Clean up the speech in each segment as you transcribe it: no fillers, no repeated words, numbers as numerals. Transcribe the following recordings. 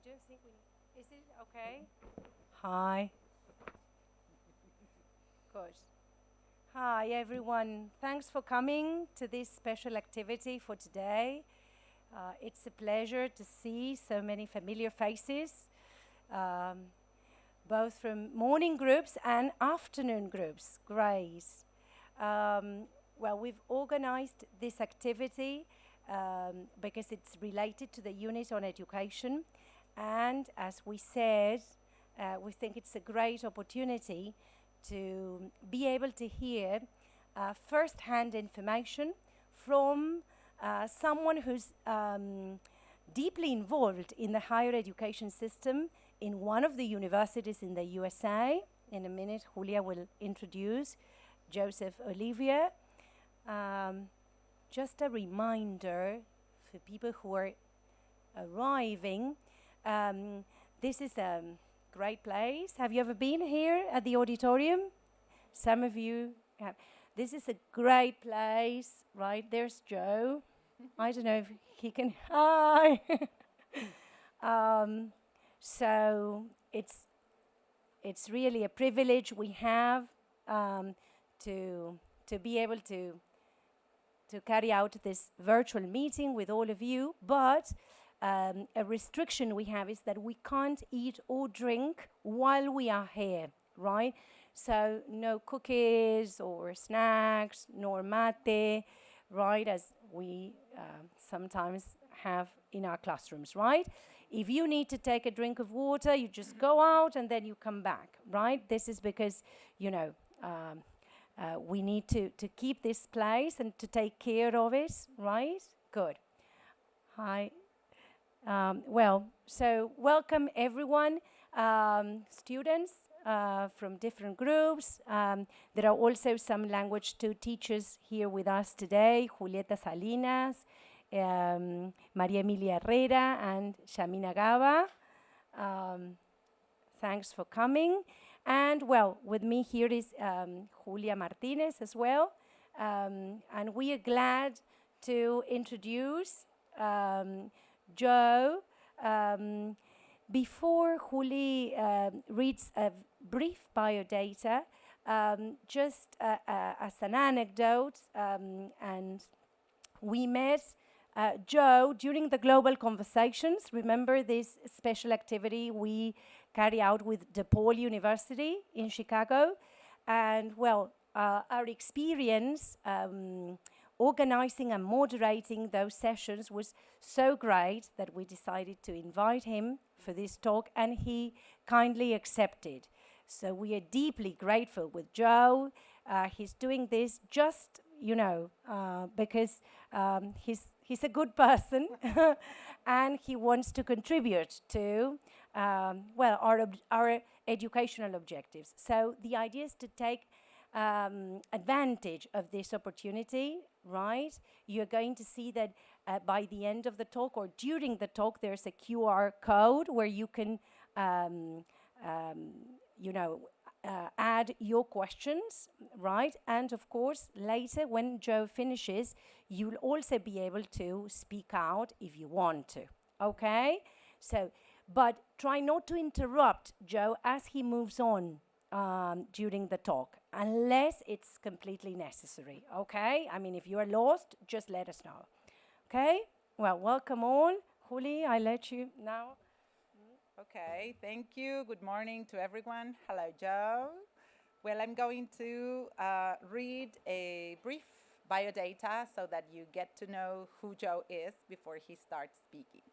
don't think we need. Is it okay? Hi. Good. Hi, everyone. Thanks for coming to this special activity for today. It's a pleasure to see so many familiar faces, um, both from morning groups and afternoon groups. Great. Well, we've organized this activity because it's related to the unit on education. And as we said, we think it's a great opportunity to be able to hear first-hand information from someone who's deeply involved in the higher education system in one of the universities in the USA. In a minute, Julia will introduce Joseph Olivier. Just a reminder for people who are arriving, this is a great place. Have you ever been here at the auditorium? Some of you have. This is a great place, right? There's Joe. I don't know if he can. Hi. So it's really a privilege we have to be able to carry out this virtual meeting with all of you, but a restriction we have is that we can't eat or drink while we are here, right? So no cookies or snacks, nor mate, right, as we sometimes have in our classrooms, right? If you need to take a drink of water, you just go out and then you come back, right? This is because, we need to keep this place and to take care of it, right? Good. Hi. So welcome everyone, students from different groups. There are also some language 2 teachers here with us today, Julieta Salinas, Maria Emilia Herrera, and Shamina Gaba. Thanks for coming. And well, with me here is Julia Martinez as well. And we are glad to introduce Joe. Before Juli reads a brief biodata, just as an anecdote, and we met Joe during the Global Conversations. Remember this special activity we carry out with DePaul University in Chicago? And well, our experience organizing and moderating those sessions was so great that we decided to invite him for this talk, and he kindly accepted. So we are deeply grateful with Joe. He's doing this just, because he's a good person, and he wants to contribute to, our educational objectives. So the idea is to take advantage of this opportunity, right? You're going to see that by the end of the talk or during the talk, there's a QR code where you can, add your questions, right? And of course, later when Joe finishes, you'll also be able to speak out if you want to, okay? So, but try not to interrupt Joe as he moves on during the talk, unless it's completely necessary, okay? I mean, if you are lost, just let us know, okay? Well, welcome all. Juli, I let you now. Okay, thank you. Good morning to everyone. Hello, Joe. Well, I'm going to read a brief biodata so that you get to know who Joe is before he starts speaking.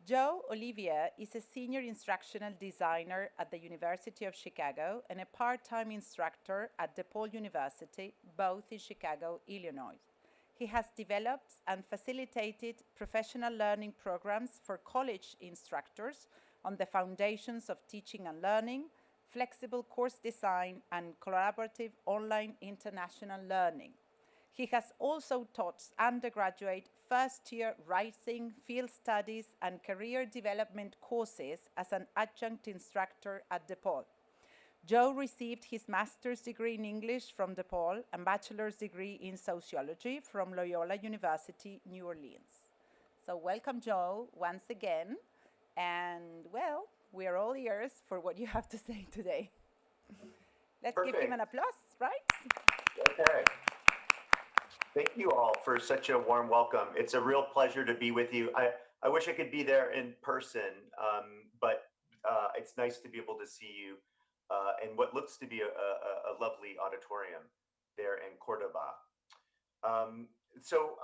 Joe Olivier is a senior instructional designer at the University of Chicago and a part-time instructor at DePaul University, both in Chicago, Illinois. He has developed and facilitated professional learning programs for college instructors on the foundations of teaching and learning, flexible course design, and collaborative online international learning. He has also taught undergraduate first-year writing, field studies, and career development courses as an adjunct instructor at DePaul. Joe received his master's degree in English from DePaul and bachelor's degree in sociology from Loyola University, New Orleans. So welcome, Joe, once again. And well, we are all ears for what you have to say today. Let's give him Perfect. an applause, right? Okay. Thank you all for such a warm welcome. It's a real pleasure to be with you. I wish I could be there in person, but it's nice to be able to see you in what looks to be a lovely auditorium there in Cordoba. Um, so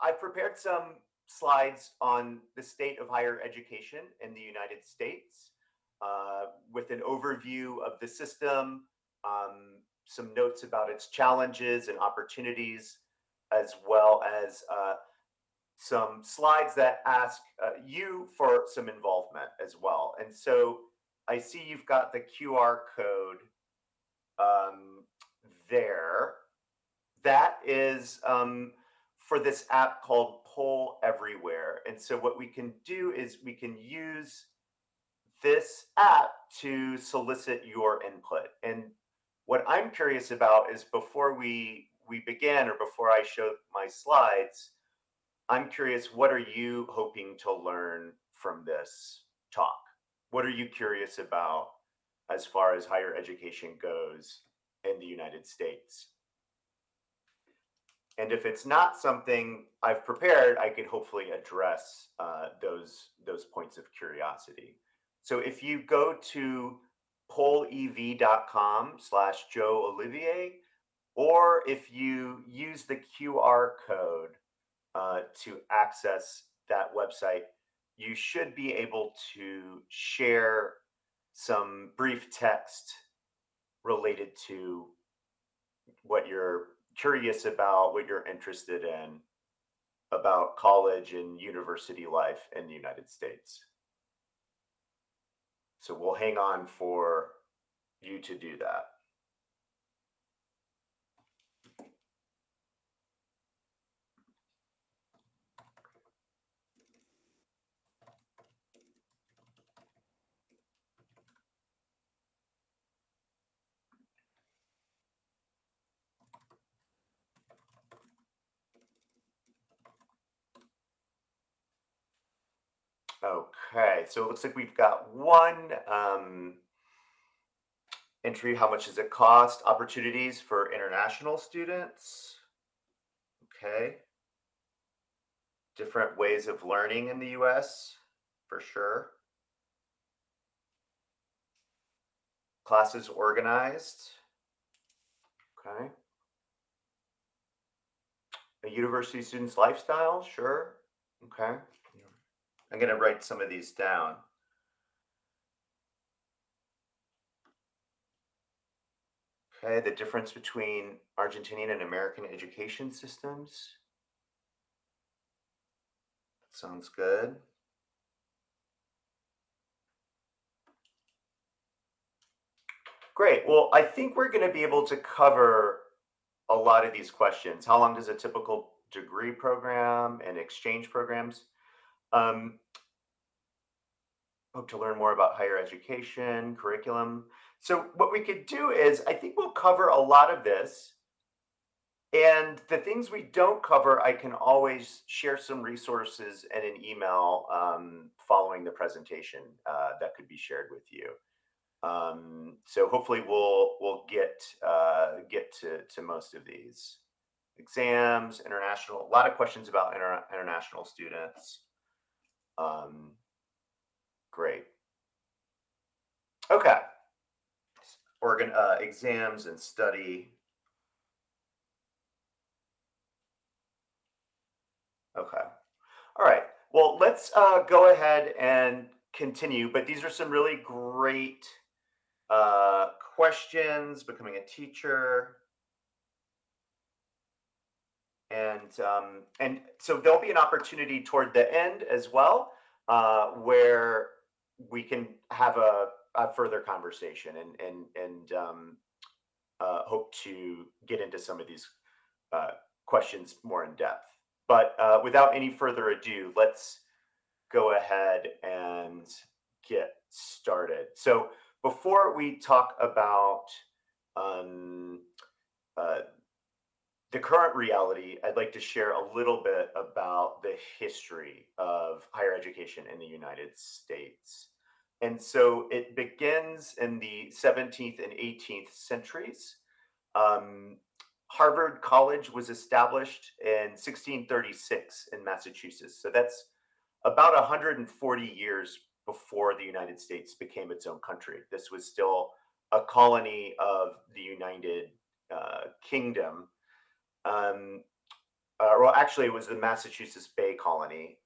I've prepared some slides on the state of higher education in the United States with an overview of the system, some notes about its challenges and opportunities, as well as some slides that ask you for some involvement as well. And so I see you've got the QR code um, there. That is for this app called Poll Everywhere. And so what we can do is we can use this app to solicit your input. And what I'm curious about is before we begin or before I show my slides, I'm curious, what are you hoping to learn from this talk? What are you curious about as far as higher education goes in the United States? And if it's not something I've prepared, I could hopefully address those points of curiosity. So if you go to pollev.com/Joe Olivier, or if you use the QR code to access that website, you should be able to share some brief text related to what you're curious about, what you're interested in about college and university life in the United States. So we'll hang on for you to do that. Okay, so it looks like we've got one entry. How much does it cost? Opportunities for international students. Okay. Different ways of learning in the US, for sure. Classes organized. Okay. A university student's lifestyle, sure. Okay. I'm going to write some of these down. Okay, the difference between Argentinian and American education systems. Sounds good. Great. Well, I think we're going to be able to cover a lot of these questions. How long does a typical degree program and exchange programs? Hope to learn more about higher education, curriculum. So what we could do is, I think we'll cover a lot of this. And the things we don't cover, I can always share some resources in an email following the presentation that could be shared with you. So hopefully we'll get to most of these exams, international. A lot of questions about international students. Great. Okay. Exams and study. Okay. All right. Well, let's go ahead and continue. But these are some really great questions. Becoming a teacher, and so there'll be an opportunity toward the end as well, where we can have a further conversation and hope to get into some of these questions more in depth. But without any further ado, let's go ahead and get started. So before we talk about um, uh, the current reality, I'd like to share a little bit about the history of higher education in the United States. And so it begins in the 17th and 18th centuries. Um, Harvard College was established in 1636 in Massachusetts. So that's about 140 years before the United States became its own country. This was still a colony of the United Kingdom. Um, well, actually, it was the Massachusetts Bay Colony.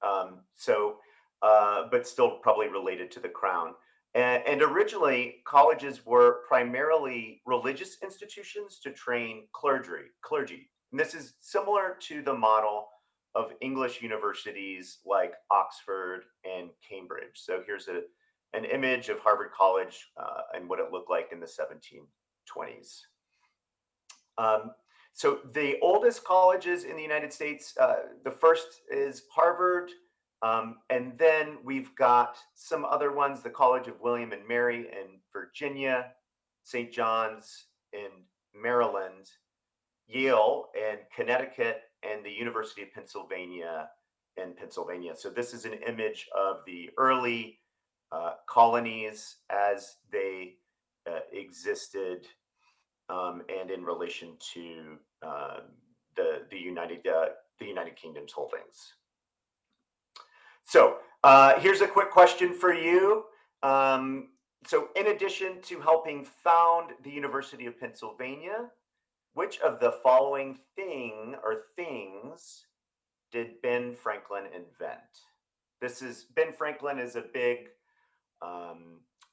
But still probably related to the crown. And originally, colleges were primarily religious institutions to train clergy. And this is similar to the model of English universities like Oxford and Cambridge. So here's an image of Harvard College and what it looked like in the 1720s. Um, so the oldest colleges in the United States, the first is Harvard, and then we've got some other ones: the College of William and Mary in Virginia, St. John's in Maryland, Yale in Connecticut, and the University of Pennsylvania in Pennsylvania. So this is an image of the early colonies as they existed, and in relation to the United Kingdom's holdings. So here's a quick question for you. So in addition to helping found the University of Pennsylvania, which of the following things did Ben Franklin invent? Ben Franklin is a big,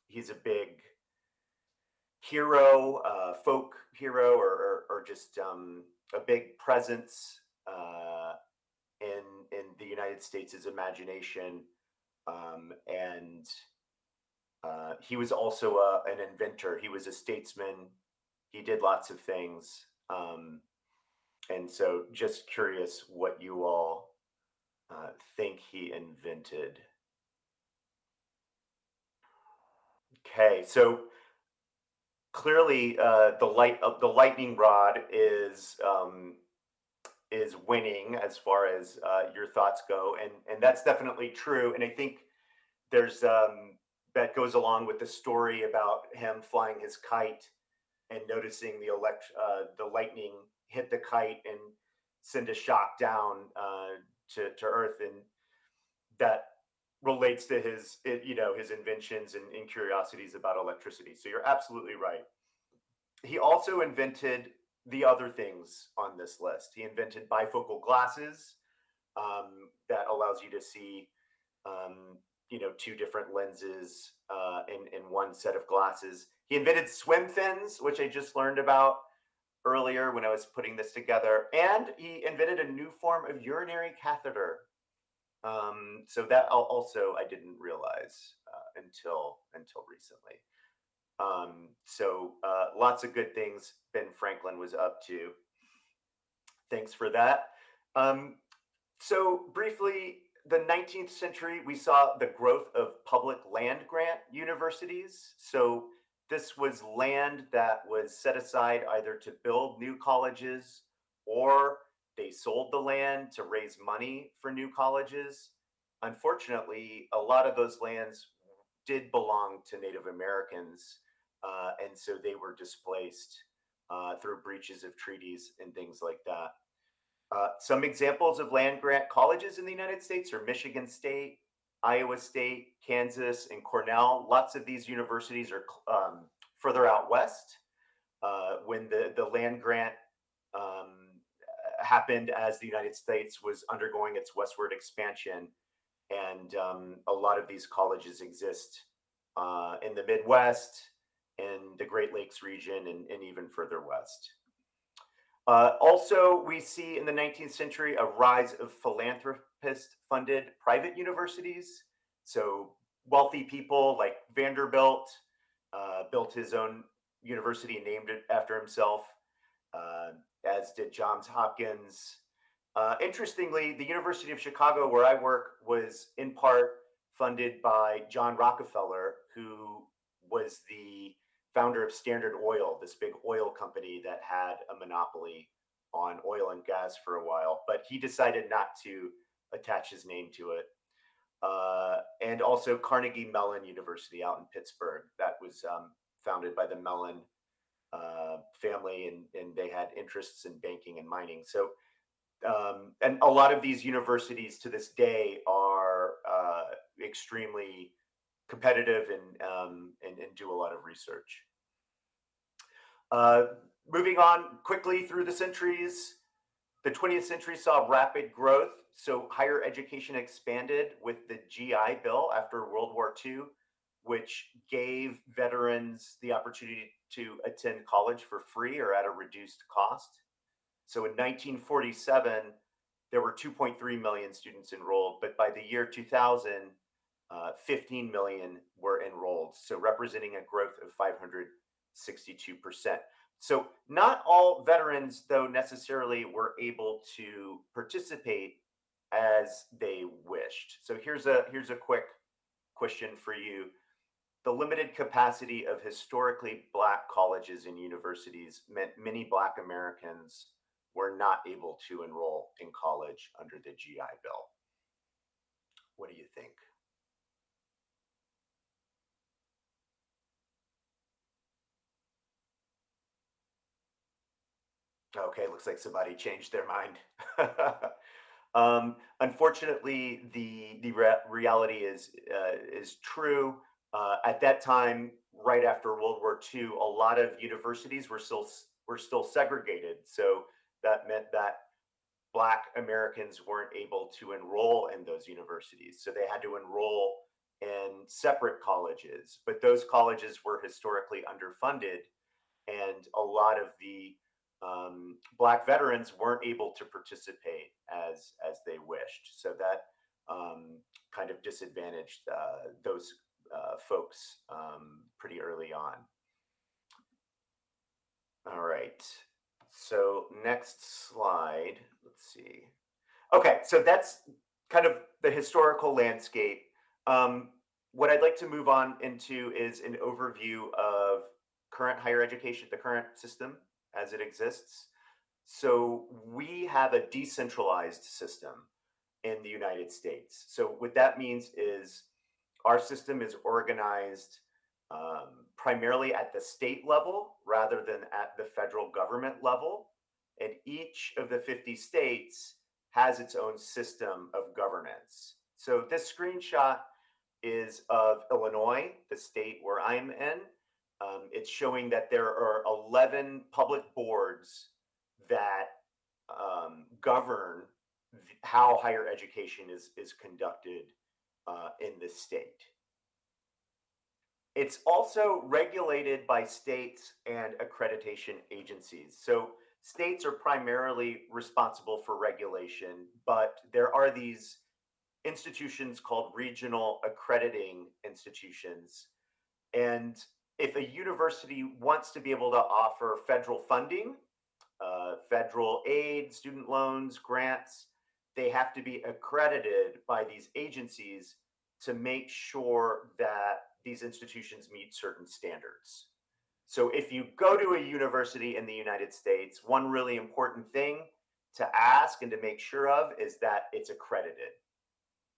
he's a big hero, folk hero, or just a big presence in the United States' imagination, and he was also an inventor. He was a statesman. He did lots of things, and so just curious what you all think he invented. Okay, so clearly the lightning rod is winning as far as your thoughts go, and that's definitely true. And I think there's that goes along with the story about him flying his kite and noticing the lightning hit the kite and send a shock down to Earth, and that relates to his inventions and curiosities about electricity. So you're absolutely right. He also invented the other things on this list. He invented bifocal glasses, that allows you to see, two different lenses in one set of glasses. He invented swim fins, which I just learned about earlier when I was putting this together, and he invented a new form of urinary catheter. So that also I didn't realize until recently. Lots of good things Ben Franklin was up to. Thanks for that. So briefly, the 19th century, we saw the growth of public land grant universities. So this was land that was set aside either to build new colleges, or they sold the land to raise money for new colleges. Unfortunately, a lot of those lands did belong to Native Americans, and so they were displaced through breaches of treaties and things like that. Some examples of land grant colleges in the United States are Michigan State, Iowa State, Kansas, and Cornell. Lots of these universities are further out west. When the land grant happened as the United States was undergoing its westward expansion, and a lot of these colleges exist in the Midwest, in the Great Lakes region, and even further west. Also, we see in the 19th century a rise of philanthropist-funded private universities. So wealthy people like Vanderbilt built his own university and named it after himself, as did Johns Hopkins. Interestingly, the University of Chicago, where I work, was in part funded by John Rockefeller, who was the founder of Standard Oil, this big oil company that had a monopoly on oil and gas for a while, but he decided not to attach his name to it. And also Carnegie Mellon University out in Pittsburgh, that was founded by the Mellon family, and they had interests in banking and mining. So, and a lot of these universities to this day are extremely competitive and do a lot of research. Uh, Moving on quickly through the centuries, the 20th century saw rapid growth. So higher education expanded with the GI Bill after World War II, which gave veterans the opportunity to attend college for free or at a reduced cost. So in 1947, there were 2.3 million students enrolled, but by the year 2000, 15 million were enrolled, so representing a growth of 562%. So not all veterans, though, necessarily were able to participate as they wished. So here's a quick question for you. The limited capacity of historically Black colleges and universities meant many Black Americans were not able to enroll in college under the GI Bill. What do you think? Okay, looks like somebody changed their mind. Unfortunately, the reality is true. At that time, right after World War II, a lot of universities were still segregated. So that meant that Black Americans weren't able to enroll in those universities. So they had to enroll in separate colleges, but those colleges were historically underfunded, and a lot of the Black veterans weren't able to participate as they wished. So that kind of disadvantaged those folks pretty early on. All right. So next slide. Let's see. Okay, so that's kind of the historical landscape. What I'd like to move on into is an overview of current higher education, the current system as it exists. So we have a decentralized system in the United States. So what that means is our system is organized primarily at the state level rather than at the federal government level. And each of the 50 states has its own system of governance. So this screenshot is of Illinois, the state where I'm in. It's showing that there are 11 public boards that govern how higher education is conducted in this state. It's also regulated by states and accreditation agencies. So states are primarily responsible for regulation, but there are these institutions called regional accrediting institutions. And if a university wants to be able to offer federal funding, federal aid, student loans, grants, they have to be accredited by these agencies to make sure that these institutions meet certain standards. So if you go to a university in the United States, one really important thing to ask and to make sure of is that it's accredited.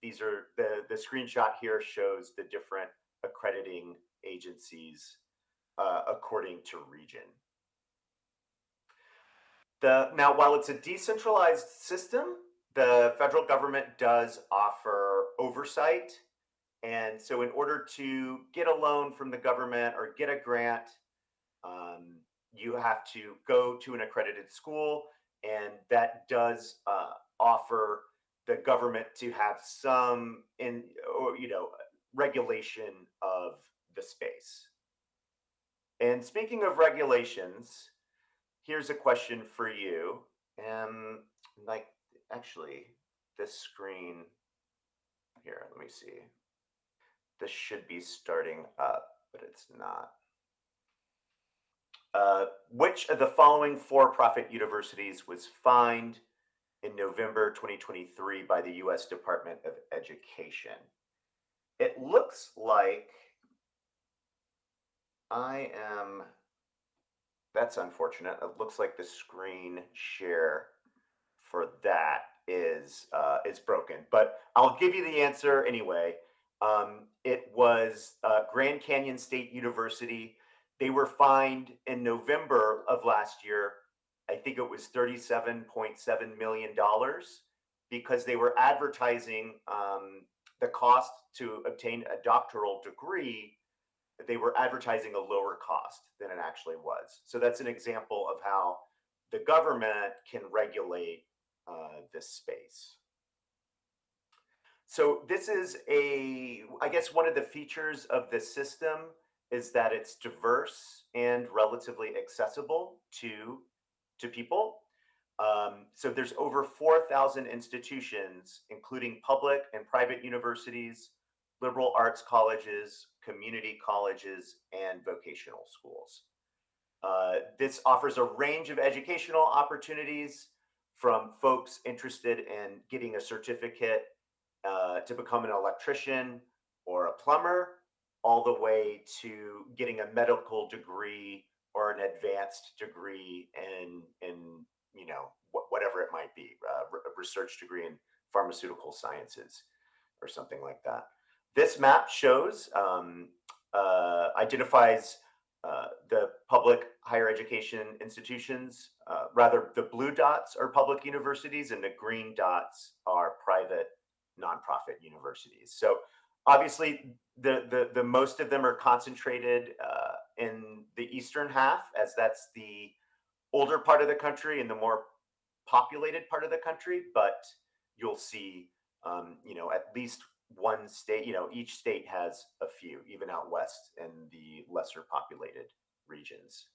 These are the screenshot here shows the different accrediting agencies according to region. Now, while it's a decentralized system, the federal government does offer oversight. And so in order to get a loan from the government or get a grant, you have to go to an accredited school, and that does offer the government to have some regulation of the space. And speaking of regulations, here's a question for you. Like, actually, this screen here, let me see. This should be starting up, but it's not. Which of the following for-profit universities was fined in November 2023 by the US Department of Education? It looks like that's unfortunate. It looks like the screen share for that is broken. But I'll give you the answer anyway. It was Grand Canyon State University. They were fined in November of last year. I think it was $37.7 million because they were advertising the cost to obtain a doctoral degree. They were advertising a lower cost than it actually was. So that's an example of how the government can regulate this space. So this is I guess one of the features of this system is that it's diverse and relatively accessible to people. So there's over 4,000 institutions, including public and private universities, liberal arts colleges, community colleges, and vocational schools. This offers a range of educational opportunities from folks interested in getting a certificate to become an electrician or a plumber, all the way to getting a medical degree or an advanced degree in whatever it might be, a research degree in pharmaceutical sciences or something like that. This map shows identifies the public higher education institutions. Rather, the blue dots are public universities, and the green dots are private nonprofit universities. So obviously, the most of them are concentrated in the eastern half, as that's the older part of the country and the more populated part of the country. But you'll see, at least one state. Each state has a few, even out west in the lesser populated regions.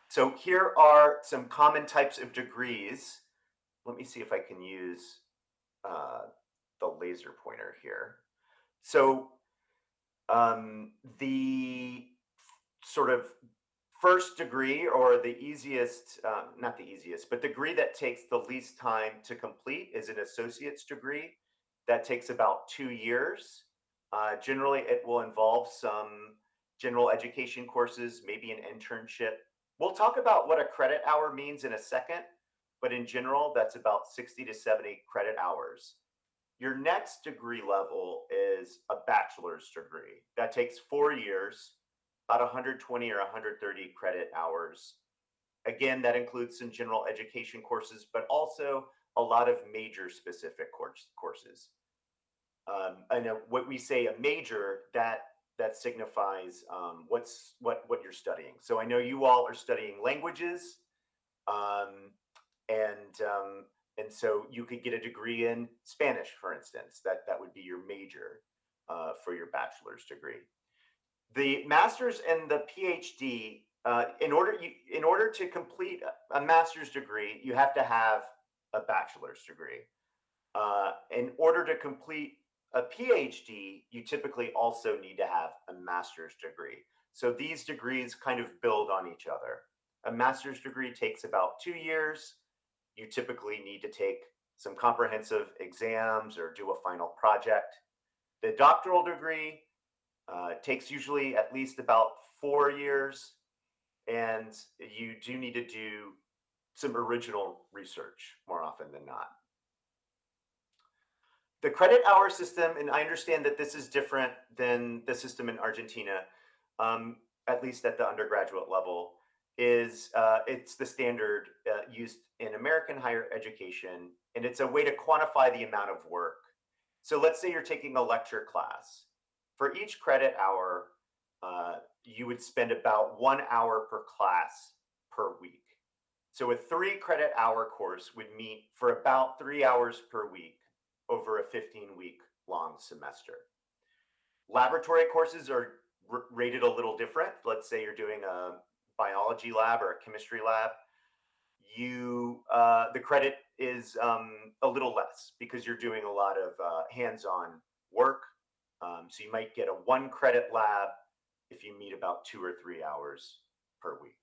So here are some common types of degrees. Let me see if I can use the laser pointer here. So the sort of first degree, or the easiest, not the easiest, but the degree that takes the least time to complete, is an associate's degree. That takes about 2 years. Generally, it will involve some general education courses, maybe an internship. We'll talk about what a credit hour means in a second, but in general, that's about 60 to 70 credit hours. Your next degree level is a bachelor's degree. That takes 4 years, about 120 or 130 credit hours. Again, that includes some general education courses, but also a lot of major specific courses. And what we say a major, that signifies what you're studying. So I know you all are studying languages, and so you could get a degree in Spanish, for instance. That would be your major for your bachelor's degree. The master's and the PhD, in order to complete a master's degree, you have to have a bachelor's degree. In order to complete a PhD, you typically also need to have a master's degree. So these degrees kind of build on each other. A master's degree takes about 2 years. You typically need to take some comprehensive exams or do a final project. The doctoral degree takes usually at least about 4 years, and you do need to do some original research more often than not. The credit hour system, and I understand that this is different than the system in Argentina, at least at the undergraduate level, is it's the standard used in American higher education, and it's a way to quantify the amount of work. So let's say you're taking a lecture class. For each credit hour, you would spend about 1 hour per class per week. So a 3 credit hour course would meet for about 3 hours per week over a 15-week long semester. Laboratory courses are rated a little different. Let's say you're doing a biology lab or a chemistry lab. The credit is a little less because you're doing a lot of hands-on work. So you might get a 1 credit lab if you meet about 2 or 3 hours per week.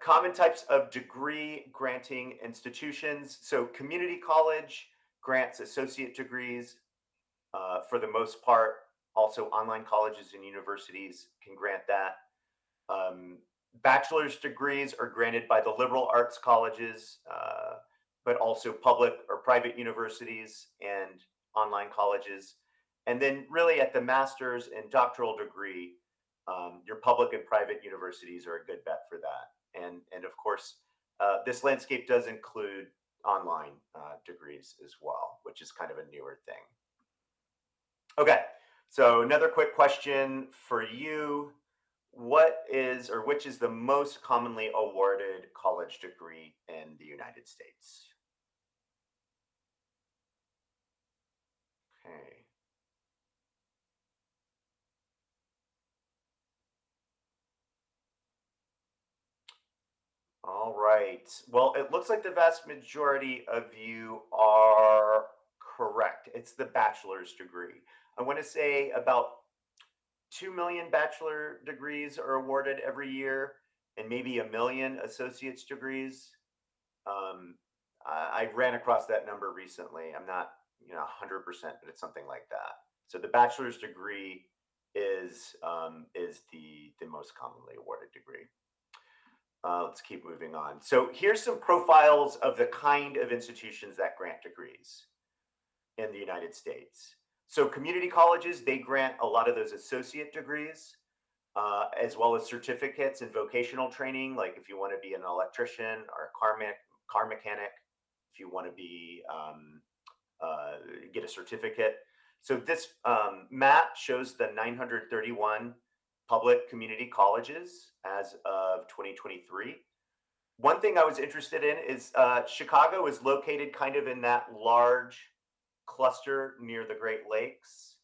Common types of degree granting institutions. So community college grants associate degrees for the most part. Also, online colleges and universities can grant that. Bachelor's degrees are granted by the liberal arts colleges, but also public or private universities and online colleges. And then, really, at the master's and doctoral degree, your public and private universities are a good bet for that. And of course, this landscape does include online degrees as well, which is kind of a newer thing. Okay, so another quick question for you. What is or which is the most commonly awarded college degree in the United States? Okay. All right. Well, it looks like the vast majority of you are correct. It's the bachelor's degree. I want to say about 2 million bachelor degrees are awarded every year, and maybe a million associate's degrees. Um, I ran across that number recently. I'm not, 100%, but it's something like that. So the bachelor's degree is the most commonly awarded degree. Let's keep moving on. So here's some profiles of the kind of institutions that grant degrees in the United States. So community colleges, they grant a lot of those associate degrees, as well as certificates in vocational training, like if you want to be an electrician or a car mechanic, if you want to be get a certificate. So this map shows the 931 public community colleges as of 2023. One thing I was interested in is Chicago is located kind of in that large cluster near the Great Lakes.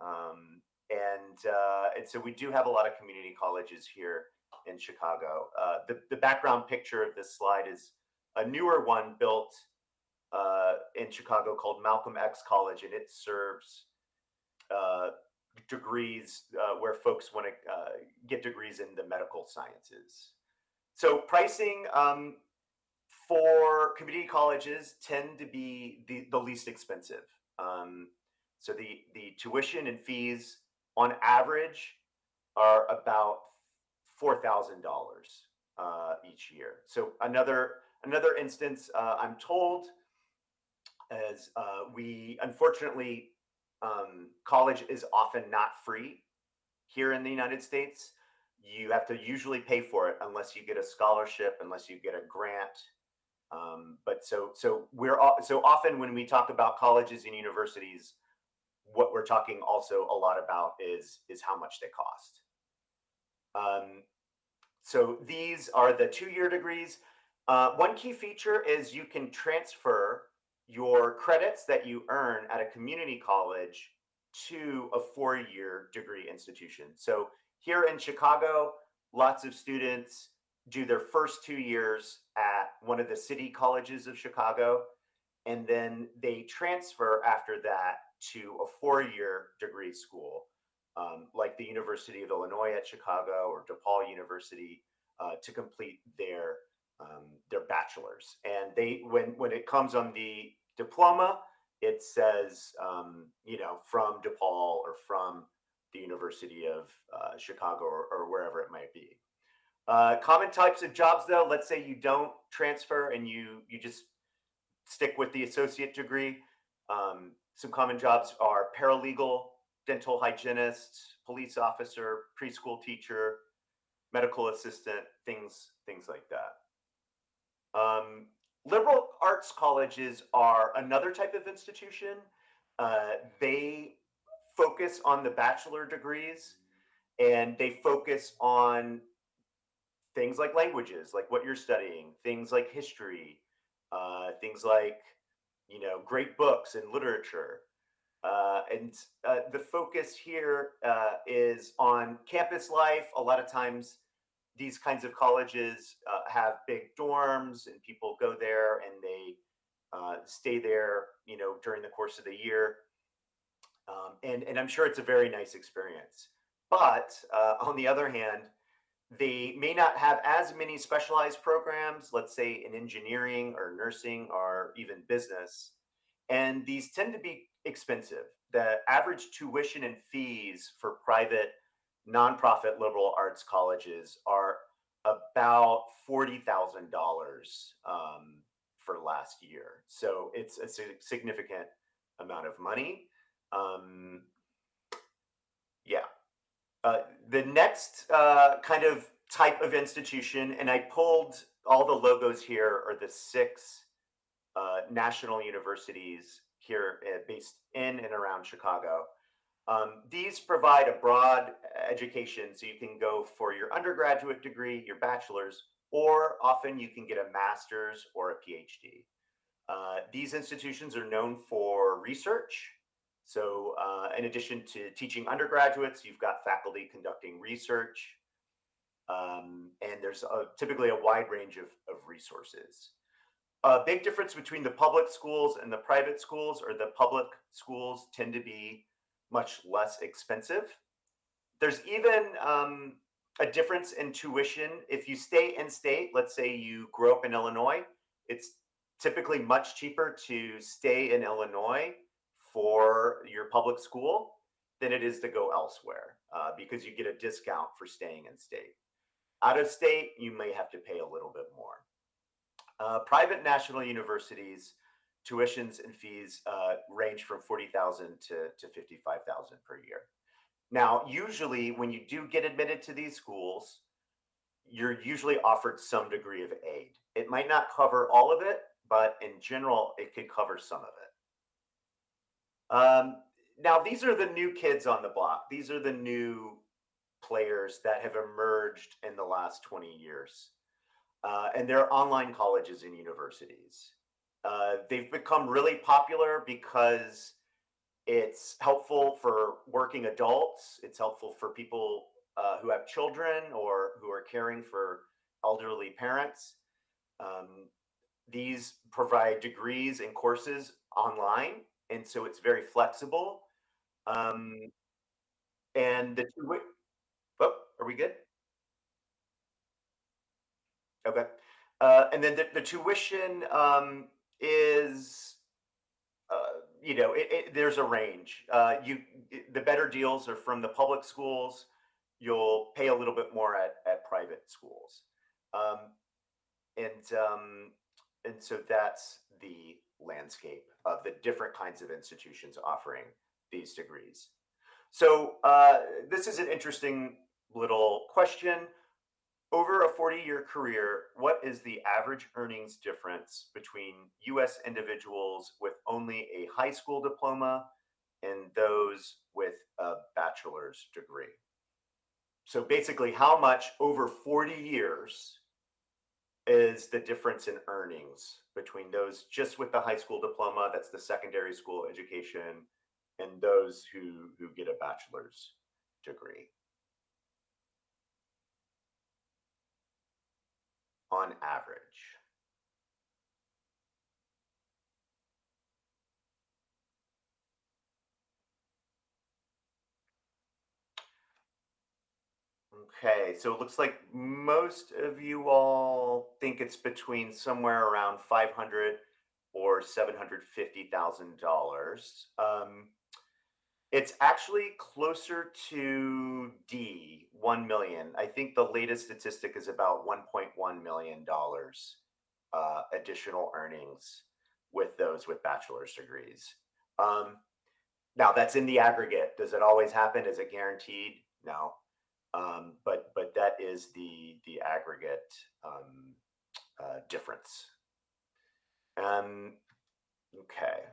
And so we do have a lot of community colleges here in Chicago. The background picture of this slide is a newer one built in Chicago called Malcolm X College, and it serves degrees where folks want to get degrees in the medical sciences. So pricing for community colleges tend to be the least expensive. So the tuition and fees on average are about $4,000 each year. So another instance, I'm told, as we unfortunately, college is often not free here in the United States. You have to usually pay for it unless you get a scholarship, unless you get a grant. But so often when we talk about colleges and universities, what we're talking also a lot about is how much they cost. So these are the 2-year degrees. One key feature is you can transfer your credits that you earn at a community college to a 4-year degree institution. So here in Chicago, lots of students do their first 2 years at one of the city colleges of Chicago, and then they transfer after that to a 4-year degree school, like the University of Illinois at Chicago or DePaul University, to complete their bachelor's. And they when it comes on the diploma, it says from DePaul or from the University of Chicago or wherever it might be. Common types of jobs, though. Let's say you don't transfer and you just stick with the associate degree. Some common jobs are paralegal, dental hygienist, police officer, preschool teacher, medical assistant, things like that. Liberal arts colleges are another type of institution. They focus on the bachelor degrees, and they focus on things like languages, like what you're studying, things like history, things like great books and literature. And the focus here is on campus life. A lot of times, these kinds of colleges have big dorms, and people go there and they stay there, during the course of the year. And I'm sure it's a very nice experience. But on the other hand, they may not have as many specialized programs, let's say in engineering or nursing or even business. And these tend to be expensive. The average tuition and fees for private nonprofit liberal arts colleges are about $40,000 for last year. So it's a significant amount of money. Um, yeah. The next kind of type of institution, and I pulled all the logos here, are the six national universities here based in and around Chicago. These provide a broad education, so you can go for your undergraduate degree, your bachelor's, or often you can get a master's or a PhD. These institutions are known for research. So, in addition to teaching undergraduates, you've got faculty conducting research, and there's typically a wide range of resources. A big difference between the public schools and the private schools, or the public schools tend to be much less expensive. There's even a difference in tuition. If you stay in state, let's say you grew up in Illinois, it's typically much cheaper to stay in Illinois for your public school than it is to go elsewhere because you get a discount for staying in state. Out of state, you may have to pay a little bit more. Private national universities, tuitions and fees range from 40,000 to 55,000 per year. Now, usually when you do get admitted to these schools, you're usually offered some degree of aid. It might not cover all of it, but in general, it could cover some of it. Now, these are the new kids on the block. These are the new players that have emerged in the last 20 years. And they're online colleges and universities. They've become really popular because it's helpful for working adults. It's helpful for people who have children or who are caring for elderly parents. These provide degrees and courses online, and so it's very flexible. Um, and the two, oh, are we good? Okay. And then the tuition is there's a range. The better deals are from the public schools. You'll pay a little bit more at private schools, um, and um, and so that's the landscape of the different kinds of institutions offering these degrees. So this is an interesting little question. Over a 40-year career, what is the average earnings difference between US individuals with only a high school diploma and those with a bachelor's degree? So basically, how much over 40 years is the difference in earnings between those just with the high school diploma, that's the secondary school education, and those who get a bachelor's degree on average? Okay, so it looks like most of you all think it's between somewhere around 500 or $750,000. It's actually closer to D, 1 million. I think the latest statistic is about $1.1 million additional earnings with those with bachelor's degrees. Um, Now that's in the aggregate. Does it always happen? Is it guaranteed? No. But that is the aggregate difference. Okay.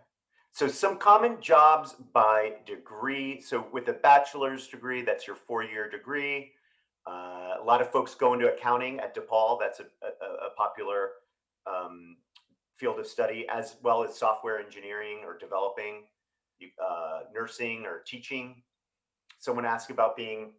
So some common jobs by degree. So with a bachelor's degree, that's your 4-year degree. A lot of folks go into accounting at DePaul. That's a popular um, field of study, as well as software engineering or developing, nursing or teaching. Someone asked about being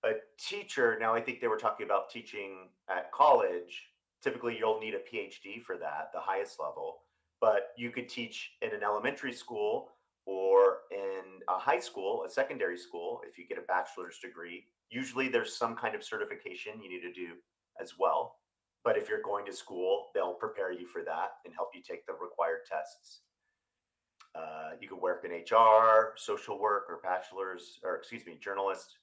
a teacher. Now, I think they were talking about teaching at college. Typically, you'll need a PhD for that, the highest level. But you could teach in an elementary school or in a high school, a secondary school, if you get a bachelor's degree. Usually, there's some kind of certification you need to do as well. But if you're going to school, they'll prepare you for that and help you take the required tests. You could work in HR, social work, or bachelor's, or excuse me, journalist.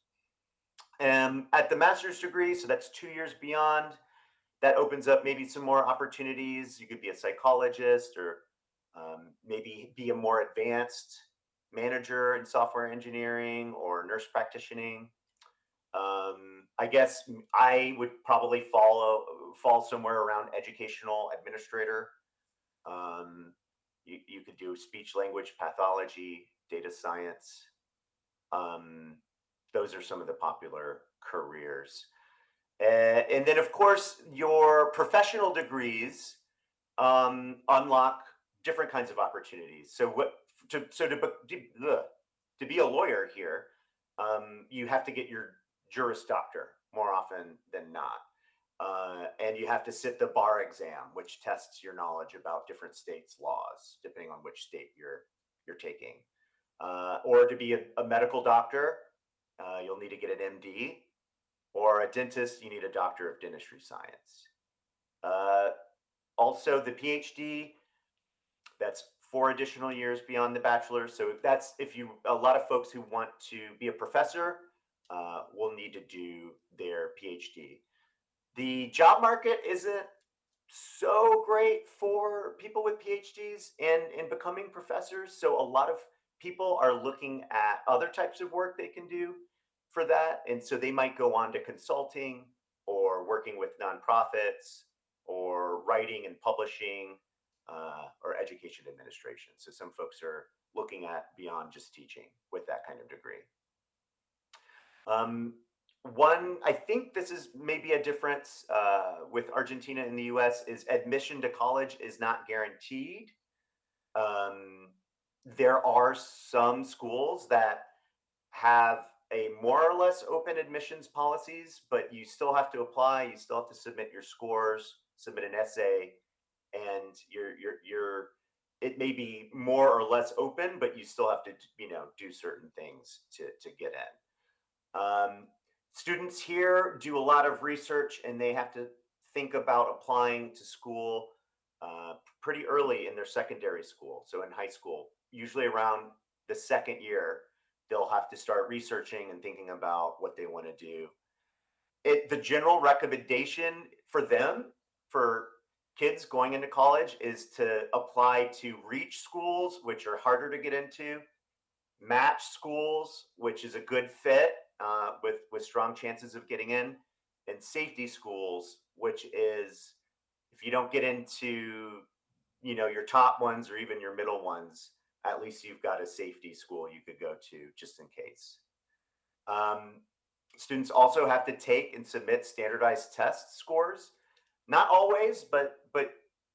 At the master's degree, so that's 2 years beyond, that opens up maybe some more opportunities. You could be a psychologist or maybe be a more advanced manager in software engineering or nurse practitioning. I guess I would probably fall somewhere around educational administrator. Um, you could do speech language pathology, data science. Um, those are some of the popular careers. And then, of course, your professional degrees unlock different kinds of opportunities. So, to be a lawyer here, you have to get your Juris Doctor more often than not. And you have to sit the bar exam, which tests your knowledge about different states' laws, depending on which state you're taking. Or to be a medical doctor, you'll need to get an MD. Or a dentist, you need a Doctor of Dentistry Science. Uh, Also, the PhD, that's 4 additional years beyond the bachelor. So that's a lot of folks who want to be a professor will need to do their PhD. The job market isn't so great for people with PhDs and becoming professors. So a lot of people are looking at other types of work they can do for that. And so they might go on to consulting or working with nonprofits or writing and publishing or education administration. So some folks are looking at beyond just teaching with that kind of degree. I think this is maybe a difference with Argentina and the US is admission to college is not guaranteed. Um, there are some schools that have a more or less open admissions policies, but you still have to apply. You still have to submit your scores, submit an essay, and it may be more or less open, but you still have to do certain things to get in. Students here do a lot of research and they have to think about applying to school pretty early in their secondary school. So in high school, usually around the second year, they'll have to start researching and thinking about what they want to do. The general recommendation for them, for kids going into college, is to apply to reach schools, which are harder to get into, match schools, which is a good fit with strong chances of getting in, and safety schools, which is if you don't get into your top ones or even your middle ones, at least you've got a safety school you could go to just in case. Um, Students also have to take and submit standardized test scores. Not always, but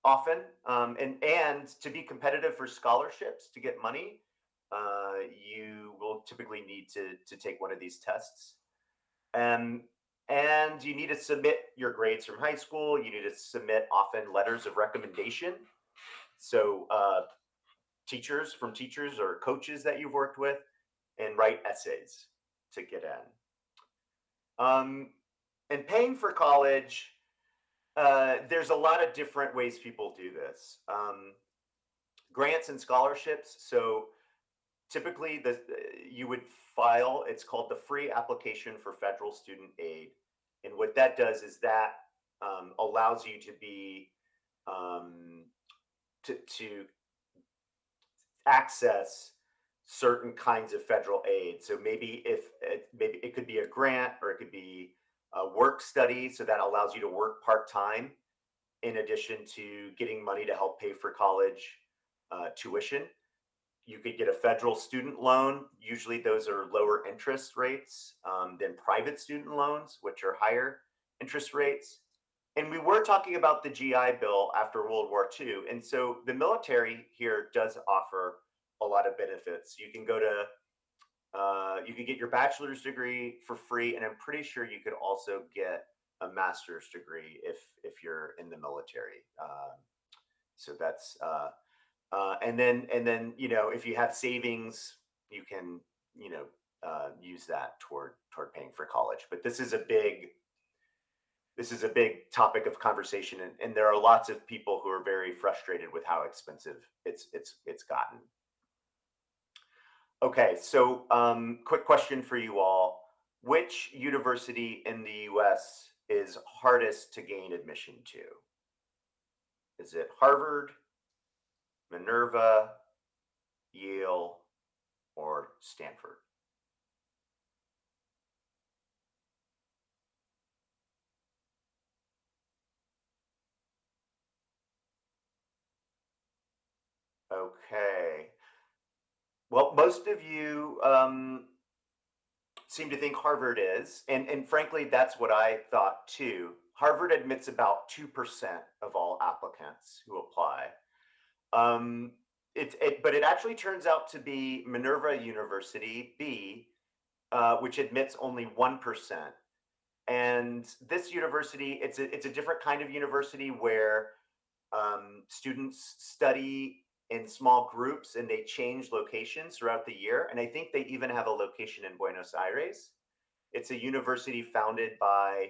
often. And to be competitive for scholarships to get money, you will typically need to take one of these tests. And you need to submit your grades from high school. You need to submit often letters of recommendation. So teachers or coaches that you've worked with, and write essays to get in. And paying for college, there's a lot of different ways people do this. Grants and scholarships. So typically, you would file. It's called the Free Application for Federal Student Aid, and what that does is that allows you to be to access certain kinds of federal aid. So maybe maybe it could be a grant or it could be a work study. So that allows you to work part-time in addition to getting money to help pay for college tuition. You could get a federal student loan. Usually those are lower interest rates than private student loans, which are higher interest rates. And we were talking about the GI Bill after World War II. And so the military here does offer a lot of benefits. You can you can get your bachelor's degree for free. And I'm pretty sure you could also get a master's degree if you're in the military. So that's, and then, if you have savings, you can, use that toward paying for college. But this is a big topic of conversation, and there are lots of people who are very frustrated with how expensive it's gotten. Okay, so quick question for you all: Which university in the US is hardest to gain admission to? Is it Harvard, Minerva, Yale, or Stanford? Okay. Well, most of you seem to think Harvard is, and frankly, that's what I thought too. Harvard admits about 2% of all applicants who apply. Um, but it actually turns out to be Minerva University, B, which admits only 1%. And this university, it's a different kind of university where students study in small groups and they change locations throughout the year. And I think they even have a location in Buenos Aires. It's a university founded by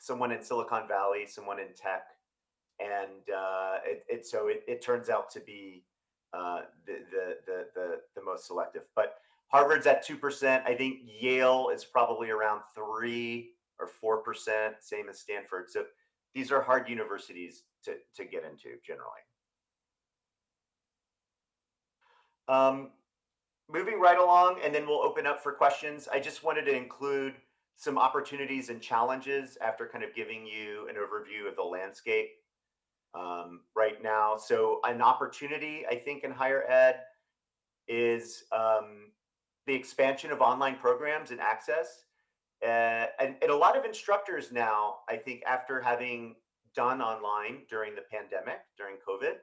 someone in Silicon Valley, someone in tech, and it turns out to be the most selective. But Harvard's at 2%. I think Yale is probably around 3 or 4%, same as Stanford. So these are hard universities to get into generally. Um, Moving right along, and then we'll open up for questions. I just wanted to include some opportunities and challenges after kind of giving you an overview of the landscape right now. So, an opportunity, I think, in higher ed is the expansion of online programs and access. And a lot of instructors now, I think, after having done online during the pandemic, during COVID,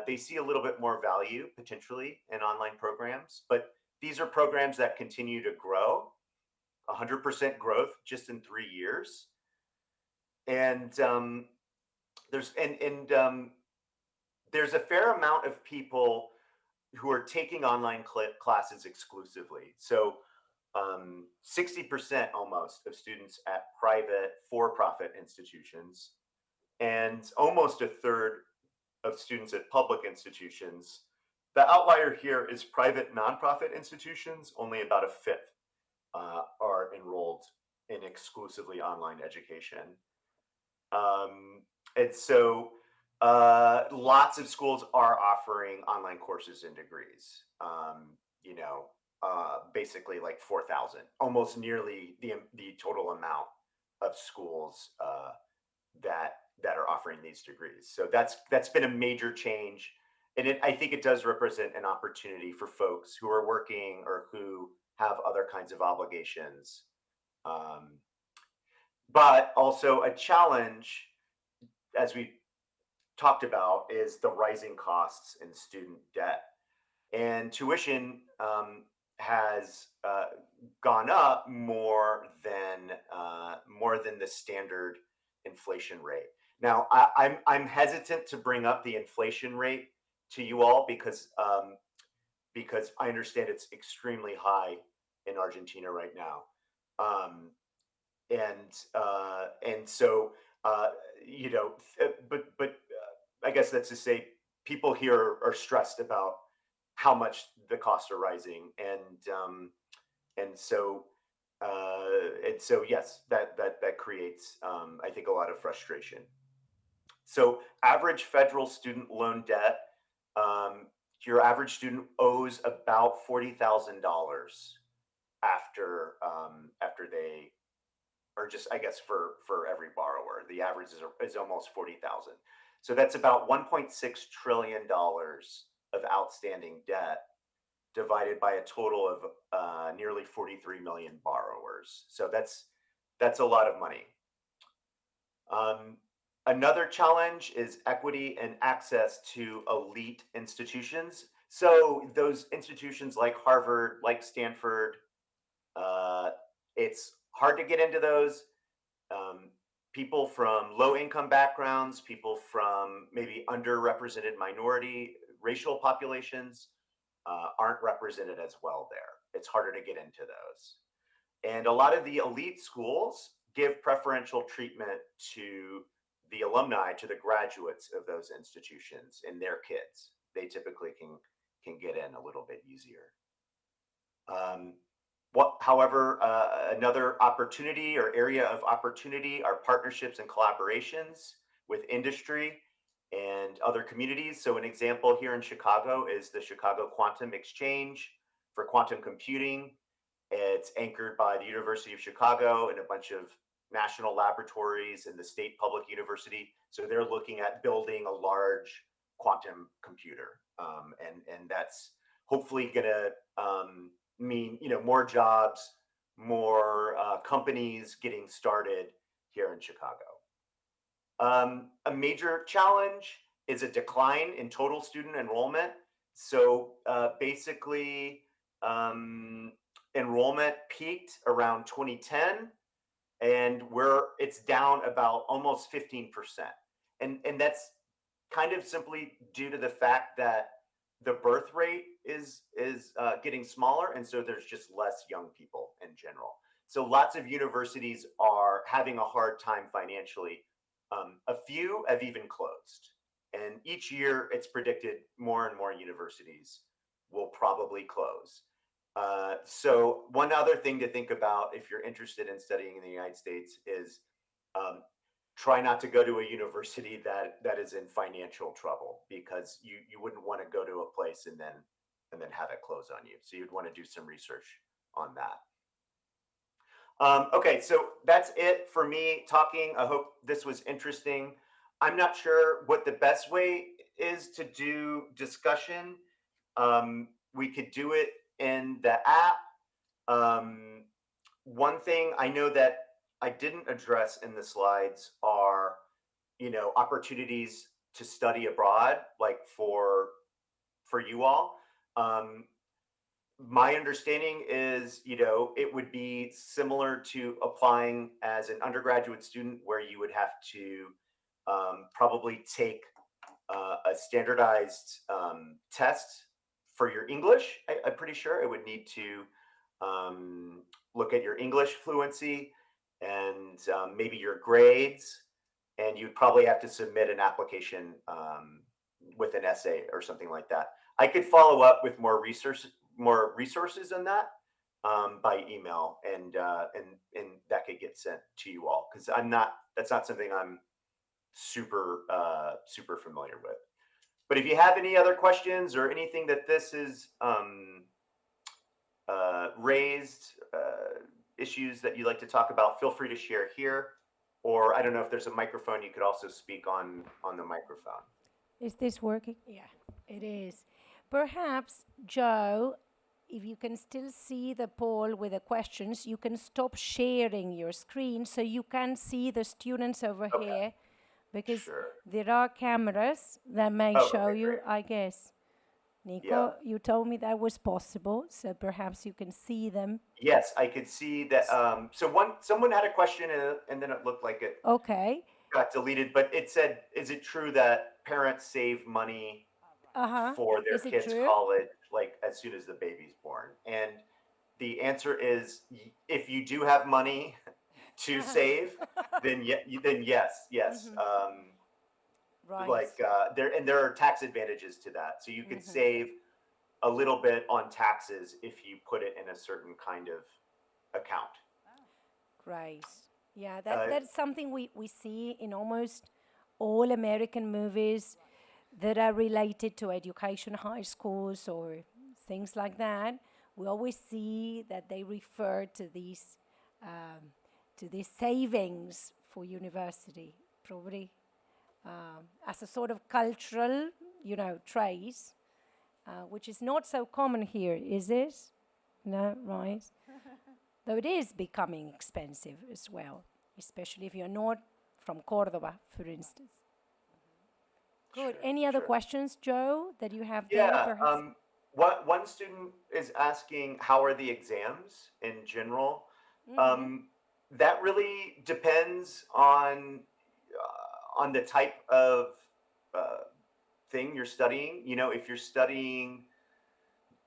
they see a little bit more value potentially in online programs. But these are programs that continue to grow, 100% growth just in 3 years. And there's and there's a fair amount of people who are taking online classes exclusively. So 60% almost of students at private for-profit institutions, and almost a third of students at public institutions. The outlier here is private nonprofit institutions. Only about a fifth are enrolled in exclusively online education. And so lots of schools are offering online courses and degrees. You know, basically like 4,000, almost nearly the total amount of schools that are offering these degrees. So that's been a major change, and I think it does represent an opportunity for folks who are working or who have other kinds of obligations. Um, but also a challenge, as we talked about, is the rising costs in student debt. And tuition has gone up more than the standard inflation rate. Now, I'm hesitant to bring up the inflation rate to you all because I understand it's extremely high in Argentina right now. Um, and so uh, but I guess that's to say people here are stressed about how much the costs are rising, and so yes, that creates I think a lot of frustration. So average federal student loan debt, um, your average student owes about $40,000 after they, or just I guess for every borrower, the average is almost 40,000. So that's about $1.6 trillion of outstanding debt divided by a total of nearly 43 million borrowers. So that's a lot of money. Another challenge is equity and access to elite institutions. So those institutions like Harvard, like Stanford, uh, it's hard to get into those. Um, People from low income backgrounds, people from maybe underrepresented minority racial populations aren't represented as well there. It's harder to get into those. And a lot of the elite schools give preferential treatment to the alumni, to the graduates of those institutions and their kids. They typically can get in a little bit easier. Um, However, another opportunity or area of opportunity are partnerships and collaborations with industry and other communities. So, an example here in Chicago is the Chicago Quantum Exchange for quantum computing. It's anchored by the University of Chicago and a bunch of national laboratories and the state public university. So, they're looking at building a large quantum computer, and that's hopefully going to mean more jobs, more companies getting started here in Chicago. A major challenge is a decline in total student enrollment. So basically, um, enrollment peaked around 2010, and it's down about almost 15%. And that's kind of simply due to the fact that the birth rate is getting smaller, and so there's just less young people in general. So lots of universities are having a hard time financially. A few have even closed, and each year it's predicted more and more universities will probably close. So one other thing to think about if you're interested in studying in the United States is um, try not to go to a university that is in financial trouble, because you wouldn't want to go to a place and then have it close on you. So you'd want to do some research on that. Okay, so that's it for me talking. I hope this was interesting. I'm not sure what the best way is to do discussion. We could do it in the app. Um, One thing I know that I didn't address in the slides are, opportunities to study abroad, like for you all. Um, my understanding is, it would be similar to applying as an undergraduate student, where you would have to probably take a standardized test for your English. I'm pretty sure it would need to look at your English fluency and maybe your grades, and you'd probably have to submit an application with an essay or something like that. I could follow up with more resources on that by email, and that could get sent to you all, because that's not something I'm super familiar with. But if you have any other questions or anything that this is raised, issues that you'd like to talk about, feel free to share here. Or I don't know if there's a microphone, you could also speak on the microphone. Is this working? Yeah, it is. Perhaps, Joe, if you can still see the poll with the questions, you can stop sharing your screen so you can see the students over Okay. here, because Sure. there are cameras that may Oh, show okay, you, great. I guess. Nico, Yeah. you told me that was possible, so perhaps you can see them. Yes, I could see that. So someone had a question, and then it looked like it Okay. got deleted, but it said, "Is it true that parents save money Uh-huh. for their Is it kids' true? college, like as soon as the baby's born?" And the answer is, if you do have money to save, then yes. Right. Like there are tax advantages to that, so you could save a little bit on taxes if you put it in a certain kind of account. Right. Yeah, Uh, that's something we see in almost all American movies that are related to education, high schools, or things like that. We always see that they refer um, to these savings for university, probably as a sort of cultural, trait, which is not so common here, is it? No, right? Though it is becoming expensive as well, especially if you're not from Cordoba, for instance. Good. sure, Any other sure. questions, Joe, that you have there, Yeah. perhaps? One student is asking, how are the exams in general? That really depends on the type of uh, thing you're studying. If you're studying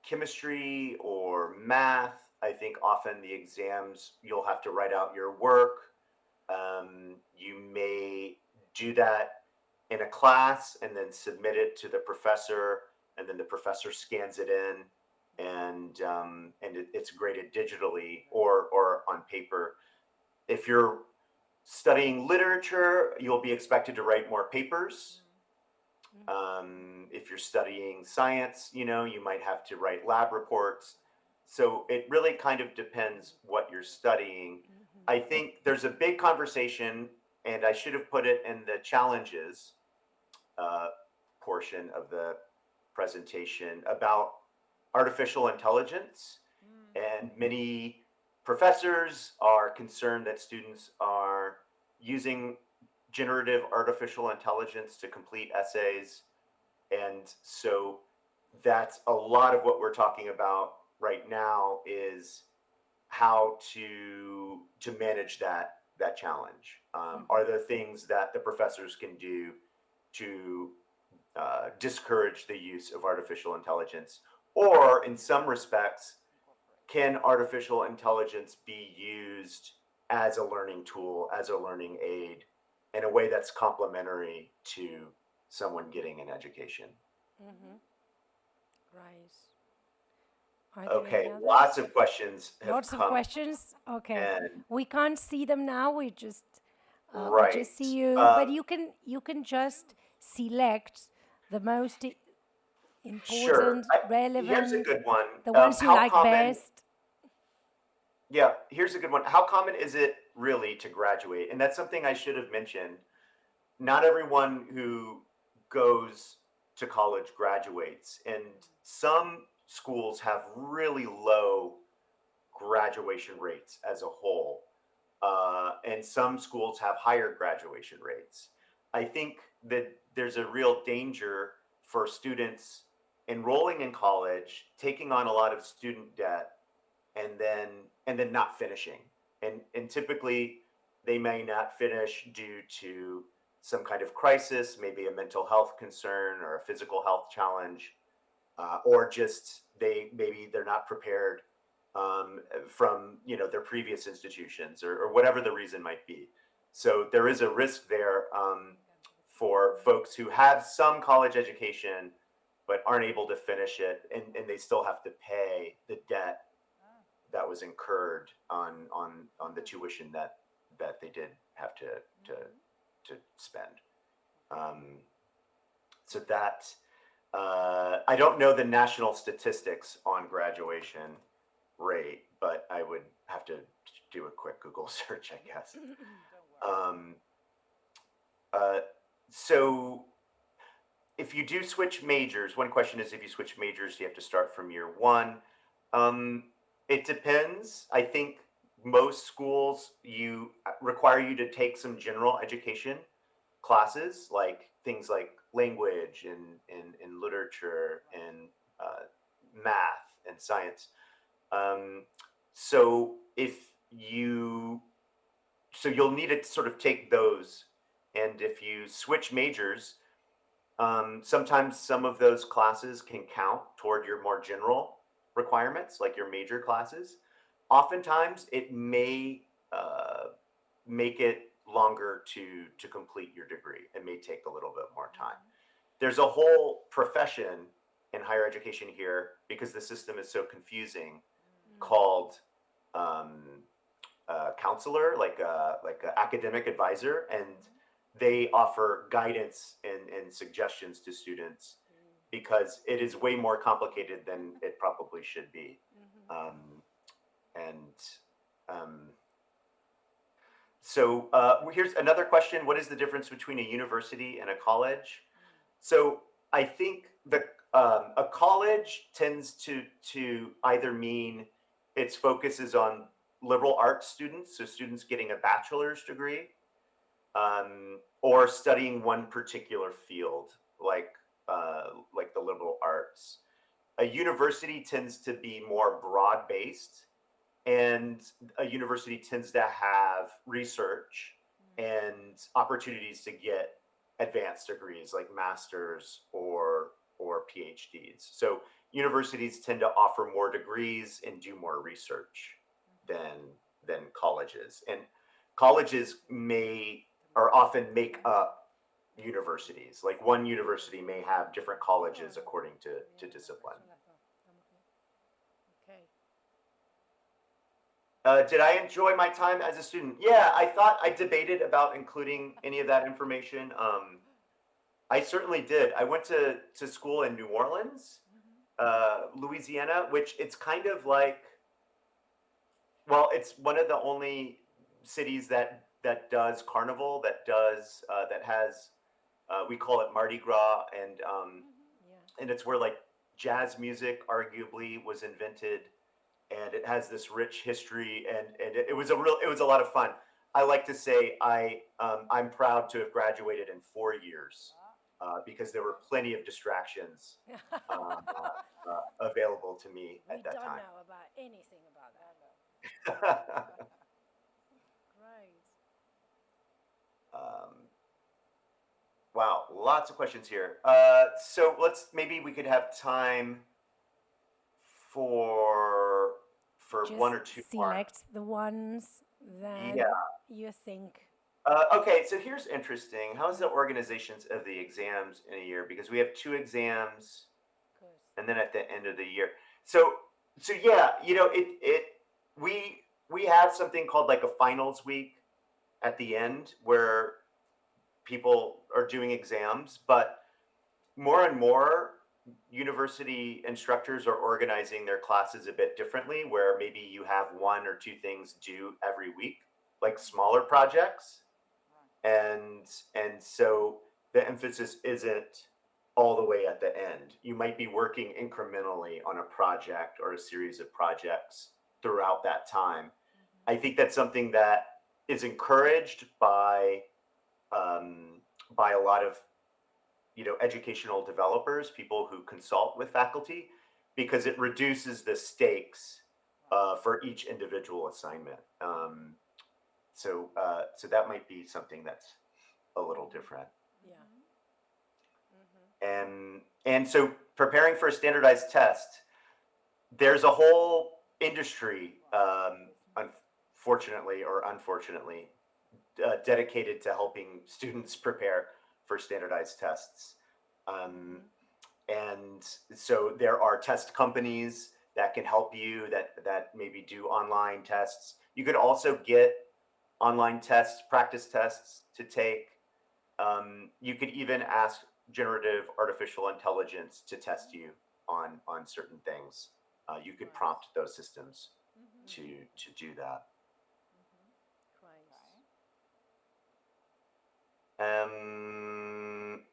chemistry or math, I think often the exams, you'll have to write out your work. You may do that in a class and then submit it to the professor, and then the professor scans it in it's graded digitally or on paper. If you're studying literature, you'll be expected to write more papers. If you're studying science, you might have to write lab reports. So it really kind of depends what you're studying. I think there's a big conversation, and I should have put it in the challenges portion of the presentation, about artificial intelligence. And many professors are concerned that students are using generative artificial intelligence to complete essays. And so that's a lot of what we're talking about right now, is how to manage that challenge. Are there things that the professors can do to discourage the use of artificial intelligence? Or in some respects, can artificial intelligence be used as a learning tool, as a learning aid, in a way that's complementary to someone getting an education? Right. Are there Okay, any others? lots of questions have Lots of come. questions. Okay. And We can't see them now. We just right. see you, but you can just select the most Sure. important, Here's a relevant, good one. the ones you How like common? best. Yeah, here's a good one. How common is it really to graduate? And that's something I should have mentioned. Not everyone who goes to college graduates, and some schools have really low graduation rates as a whole, and some schools have higher graduation rates. I think that there's a real danger for students enrolling in college, taking on a lot of student debt, and then not finishing. And typically they may not finish due to some kind of crisis, maybe a mental health concern or a physical health challenge, or just they're not prepared from their previous institutions, or whatever the reason might be. So there is a risk there, for folks who have some college education but aren't able to finish it, and they still have to pay the debt that was incurred on the tuition that they did have to spend. So that I don't know the national statistics on graduation rate, but I would have to do a quick Google search, I guess. Um, so if you do switch majors, one question is, if you switch majors, you have to start from year one. It depends. I think most schools require you to take some general education classes, like things like language and literature and math and science. So you'll need to sort of take those. And if you switch majors, sometimes some of those classes can count toward your more general requirements, like your major classes. Oftentimes, it may make it longer to complete your degree. It may take a little bit more time. There's a whole profession in higher education here, because the system is so confusing, called counselor, like a academic advisor, and they offer guidance and suggestions to students, because it is way more complicated than it probably should be. So here's another question: what is the difference between a university and a college? So I think a college tends to either mean its focus is on liberal arts students, so students getting a bachelor's degree, or studying one particular field, like the liberal arts. A university tends to be more broad-based, and a university tends to have research and opportunities to get advanced degrees, like masters or PhDs. So universities tend to offer more degrees and do more research than colleges. And colleges often make up universities. Like one university may have different colleges according to discipline. Did I enjoy my time as a student? Yeah, I thought I debated about including any of that information. I certainly did. I went to school in New Orleans, Louisiana, which it's kind of like, well, it's one of the only cities that does carnival, that has we call it Mardi Gras, Yeah. and it's where like jazz music arguably was invented, and it has this rich history, and it was a lot of fun. I like to say I'm proud to have graduated in 4 years, because there were plenty of distractions available to me We at that don't time. know about anything about that. Great. um, wow, lots of questions here. So maybe we could have time for one Just or two more. select the ones that Yeah. you think. Okay, so here's interesting. How's the organizations of the exams in a year? Because we have 2 exams, Good. and then at the end of the year. So yeah, we have something called like a finals week at the end where people are doing exams, but more and more university instructors are organizing their classes a bit differently, where maybe you have 1 or 2 things due every week, like smaller projects. And so the emphasis isn't all the way at the end. You might be working incrementally on a project or a series of projects throughout that time. I think that's something that is encouraged by a lot of educational developers, people who consult with faculty, because it reduces the stakes for each individual assignment. So that might be something that's a little different. Yeah. And so preparing for a standardized test, there's a whole industry, unfortunately or unfortunately, dedicated to helping students prepare for standardized tests. And so there are test companies that can help you, that maybe do online tests. You could also get online tests, practice tests to take. You could even ask generative artificial intelligence to test you on certain things. You could prompt those systems to do that.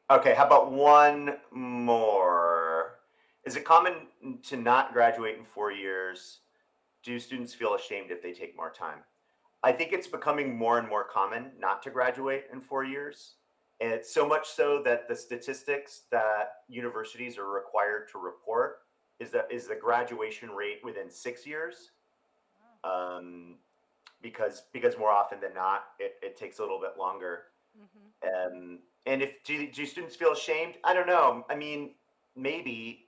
Okay, how about one more? Is it common to not graduate in 4 years? Do students feel ashamed if they take more time? I think it's becoming more and more common not to graduate in 4 years. And it's so much so that the statistics that universities are required to report is the graduation rate within 6 years. Because more often than not, it takes a little bit longer. And if do students feel ashamed? I don't know. I mean, maybe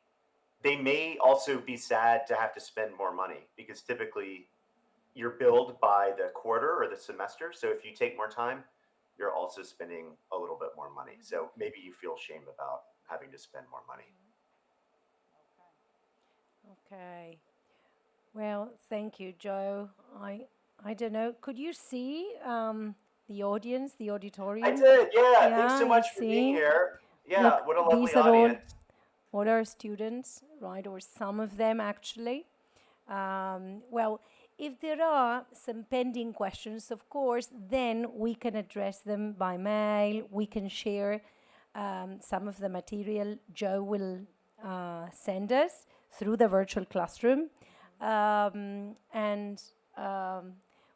they may also be sad to have to spend more money, because typically you're billed by the quarter or the semester. So if you take more time, you're also spending a little bit more money. So maybe you feel shame about having to spend more money. Okay. Well, thank you, Joe. I don't know. Could you see the audience, the auditorium? I did, yeah. Thanks Yeah, so you much for being see? here. Yeah, Look, what a lovely these are audience. all our students, right? Or some of them, actually. Well, if there are some pending questions, of course, then we can address them by mail. We can share some of the material Joe will send us through the virtual classroom. And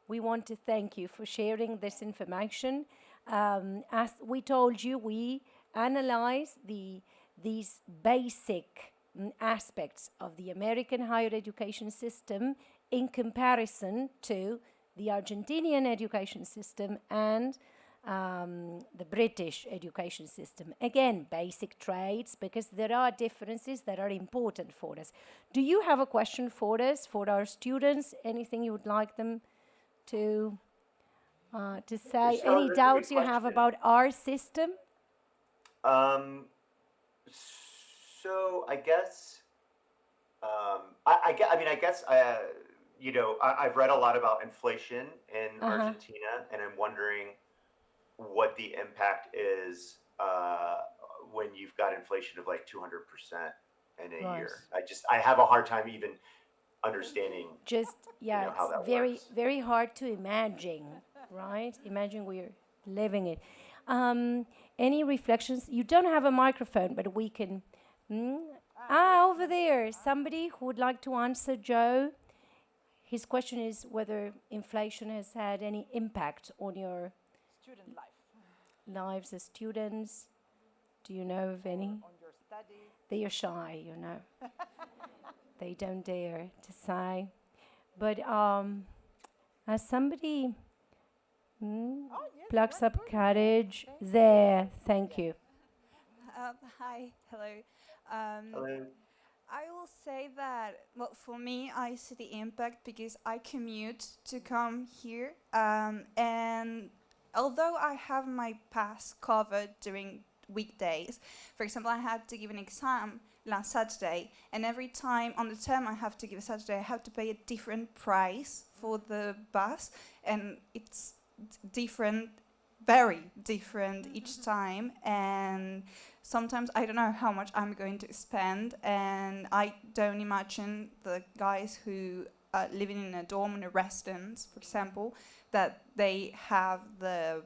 we want to thank you for sharing this information. As we told you, we analyze these basic aspects of the American higher education system in comparison to the Argentinian education system and the British education system. Again, basic traits, because there are differences that are important for us. Do you have a question for us, for our students? Anything you would like them to say? So Any that's a good doubts you have question. about our system? So I guess, I mean, I guess, I've read a lot about inflation in Uh-huh. Argentina, and I'm wondering what the impact is when you've got inflation of like 200% in a Right. year. I have a hard time even understanding, Just, yeah, how it's that very, works. very hard to imagine, right? Imagine we're living it. Um, any reflections? You don't have a microphone, but we can. Hmm? Over there, somebody who would like to answer Joe. His question is whether inflation has had any impact on your Student life, lives as students. Do you know of any? on your studies. They are shy, you know. They don't dare to say. But as somebody Oh, yes, plucks up good. courage, there, thank you. Hi, hello. Um, Hello. I will say that, well, for me, I see the impact because I commute to come here. And although I have my pass covered during weekdays, for example, I had to give an exam last Saturday, and every time on the term I have to give a Saturday, I have to pay a different price for the bus, and it's different, very different each time. And sometimes I don't know how much I'm going to spend, and I don't imagine the guys who are living in a dorm in a residence, for example, that they have the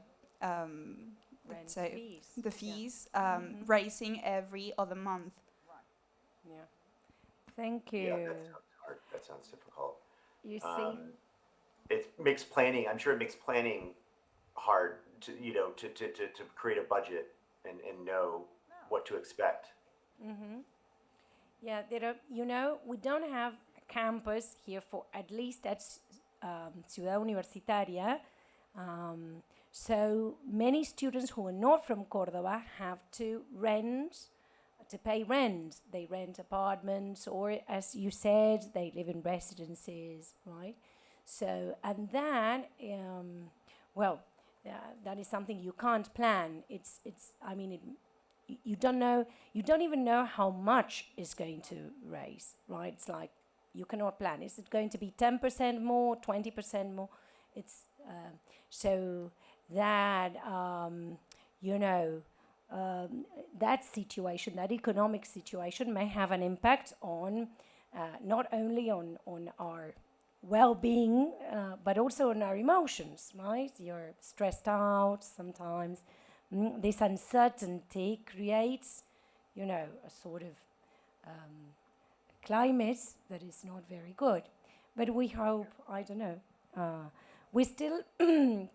let's say fees. the fees raising every other month. Yeah. Thank Yeah, you. that sounds hard. That sounds difficult. You see? Um, it makes planning. I'm sure it makes planning hard to create a budget and know what to expect. Yeah, there are, we don't have a campus here for at least at Ciudad Universitaria. So many students who are not from Cordoba have to pay rent. They rent apartments, or as you said, they live in residences, right? So, and that, well, that is something you can't plan. I mean, you don't know, you don't even know how much is going to raise, right? It's like you cannot plan. Is it going to be 10% more, 20% more? It's so that you know that situation, that economic situation, may have an impact on not only on our well-being, but also on our emotions, right? You're stressed out sometimes. This uncertainty creates, a sort of climate that is not very good. But we hope, I don't know, we still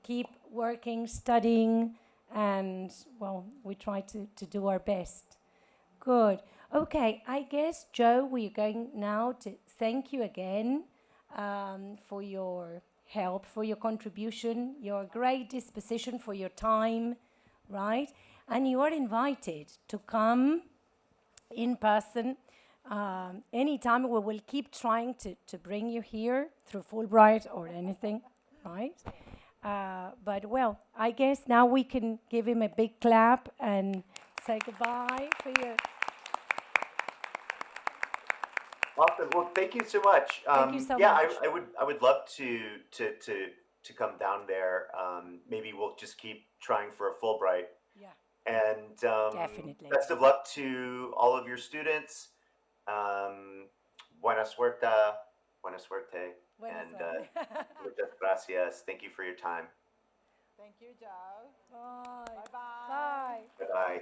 keep working, studying, and, well, we try to do our best. Good. Okay, I guess, Joe, we're going now to thank you again for your help, for your contribution, your great disposition, for your time, right? And you are invited to come in person anytime. We will keep trying to bring you here through Fulbright or anything, right? But, well, I guess now we can give him a big clap and say goodbye for your. Awesome. Well, thank you so much. Thank you so Yeah, much. I would love to come down there. Maybe we'll just keep trying for a Fulbright. Yeah, And definitely. best of luck to all of your students. Buena suerte. Buena suerte. Buena And suerte. muchas gracias. Thank you for your time. Thank you, Joe. Bye. Bye-bye. Bye. Bye bye.